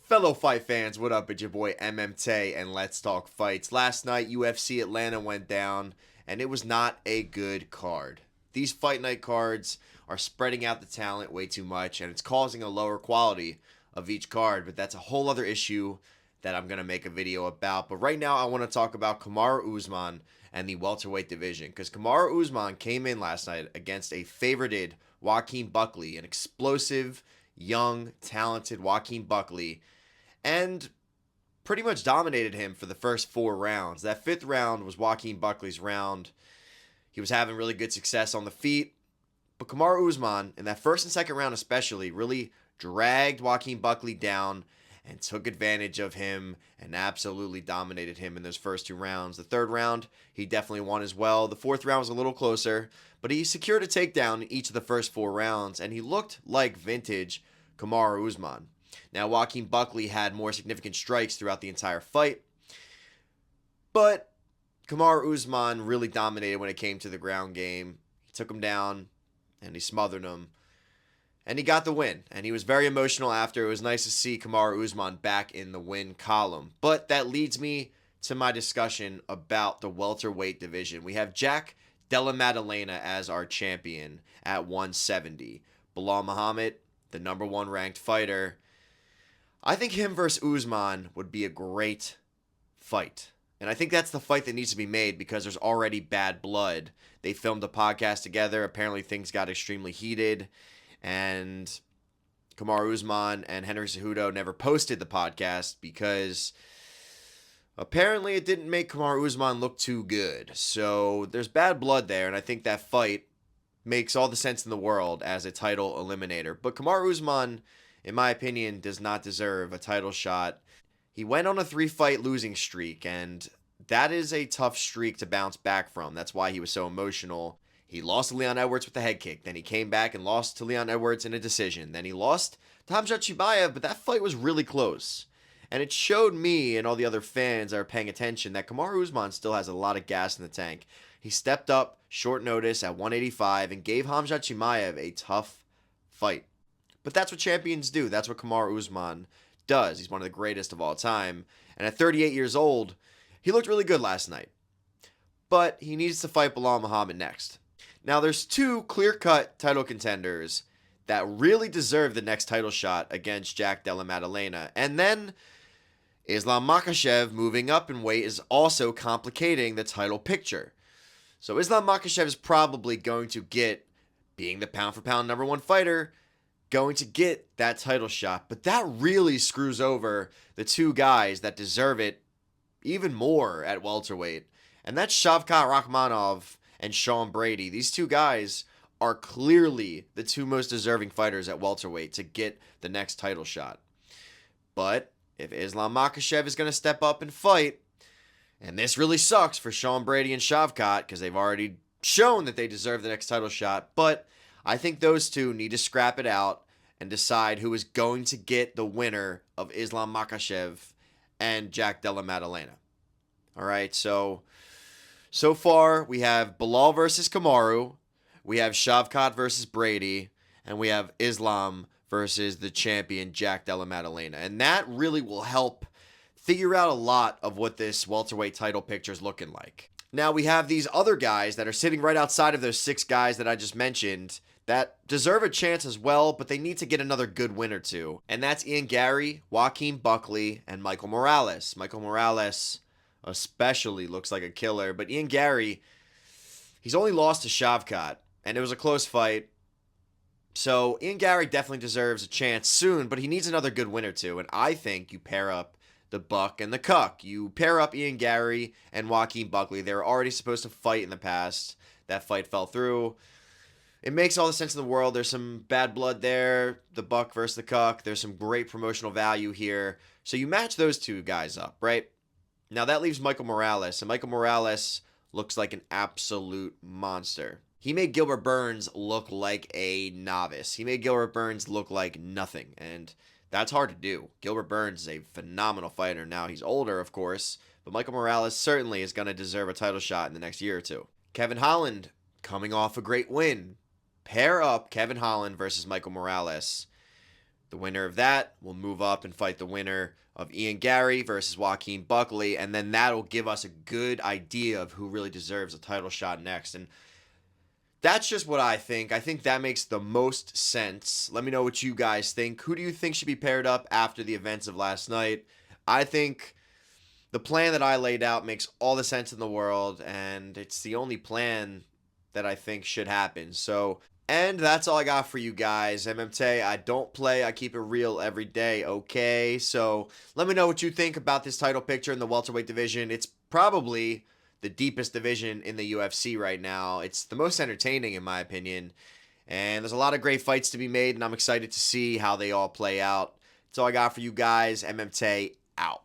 Fellow fight fans, what up? It's your boy MMT and let's talk fights. Last night, UFC Atlanta went down, and it was not a good card. These fight night cards are spreading out the talent way too much, and it's causing a lower quality of each card, but that's a whole other issue that I'm going to make a video about. But right now, I want to talk about Kamaru Usman and the Welterweight Division, because Kamaru Usman came in last night against a favorited Joaquin Buckley, an explosive, young, talented Joaquin Buckley, and pretty much dominated him for the first 4 rounds. That 5th round was Joaquin Buckley's round. He was having really good success on the feet, but Kamaru Usman, in that 1st and 2nd round especially, really dragged Joaquin Buckley down and took advantage of him and absolutely dominated him in those first 2 rounds. The 3rd round, he definitely won as well. The 4th round was a little closer, but he secured a takedown in each of the first 4 rounds, and he looked like vintage Kamaru Usman. Now, Joaquin Buckley had more significant strikes throughout the entire fight, but Kamaru Usman really dominated when it came to the ground game. He took him down, and he smothered him, and he got the win. And he was very emotional after. It was nice to see Kamaru Usman back in the win column. But that leads me to my discussion about the welterweight division. We have Jack Della Maddalena as our champion at 170. Belal Muhammad, the #1 ranked fighter. I think him versus Usman would be a great fight. And I think that's the fight that needs to be made because there's already bad blood. They filmed a podcast together. Apparently things got extremely heated. And Kamaru Usman and Henry Cejudo never posted the podcast because apparently it didn't make Kamaru Usman look too good. So there's bad blood there, and I think that fight makes all the sense in the world as a title eliminator. But Kamaru Usman, in my opinion, does not deserve a title shot. He went on a 3-fight losing streak, and that is a tough streak to bounce back from. That's why he was so emotional. He lost to Leon Edwards with the head kick. Then he came back and lost to Leon Edwards in a decision. Then he lost to Khamzat Chimaev, but that fight was really close. And it showed me and all the other fans that are paying attention that Kamaru Usman still has a lot of gas in the tank. He stepped up short notice at 185 and gave Khamzat Chimaev a tough fight. But that's what champions do. That's what Kamaru Usman does. He's one of the greatest of all time. And at 38 years old, he looked really good last night. But he needs to fight Belal Muhammad next. Now, there's 2 clear-cut title contenders that really deserve the next title shot against Jack Della Maddalena. And then Islam Makhachev moving up in weight is also complicating the title picture. So Islam Makhachev is probably going to get, being the pound-for-pound #1 fighter, going to get that title shot. But that really screws over the 2 guys that deserve it even more at welterweight. And that's Shavkat Rakhmonov and Sean Brady. These 2 guys are clearly the 2 most deserving fighters at welterweight to get the next title shot. But if Islam Makhachev is going to step up and fight, and this really sucks for Sean Brady and Shavkat because they've already shown that they deserve the next title shot, but I think those 2 need to scrap it out and decide who is going to get the winner of Islam Makhachev and Jack Della Maddalena. All right, so far we have Belal versus Kamaru, we have Shavkat versus Brady, and we have Islam versus the champion Jack Della Maddalena. And that really will help figure out a lot of what this welterweight title picture is looking like. Now we have these other guys that are sitting right outside of those 6 guys that I just mentioned that deserve a chance as well, but they need to get another good win or 2. And that's Ian Gary, Joaquin Buckley, and Michael Morales. Michael Morales especially looks like a killer, but Ian Gary, he's only lost to Shavkat, and it was a close fight. So Ian Gary definitely deserves a chance soon, but he needs another good win or 2, and I think you pair up the Buck and the Cuck. You pair up Ian Gary and Joaquin Buckley. They were already supposed to fight in the past. That fight fell through. It makes all the sense in the world. There's some bad blood there, the Buck versus the Cuck. There's some great promotional value here. So you match those 2 guys up, right? Now that leaves Michael Morales, and Michael Morales looks like an absolute monster. He made Gilbert Burns look like a novice. He made Gilbert Burns look like nothing, and that's hard to do. Gilbert Burns is a phenomenal fighter. Now, he's older, of course, but Michael Morales certainly is going to deserve a title shot in the next year or 2. Kevin Holland, coming off a great win. Pair up Kevin Holland versus Michael Morales. The winner of that will move up and fight the winner of Ian Gary versus Joaquin Buckley, and then that'll give us a good idea of who really deserves a title shot next. And that's just what I think. I think that makes the most sense. Let me know what you guys think. Who do you think should be paired up after the events of last night? I think the plan that I laid out makes all the sense in the world, and it's the only plan that I think should happen. So, and that's all I got for you guys. MMT, I don't play. I keep it real every day, okay? So let me know what you think about this title picture in the welterweight division. It's probably the deepest division in the UFC right now. It's the most entertaining, in my opinion. And there's a lot of great fights to be made, and I'm excited to see how they all play out. That's all I got for you guys. MMT out.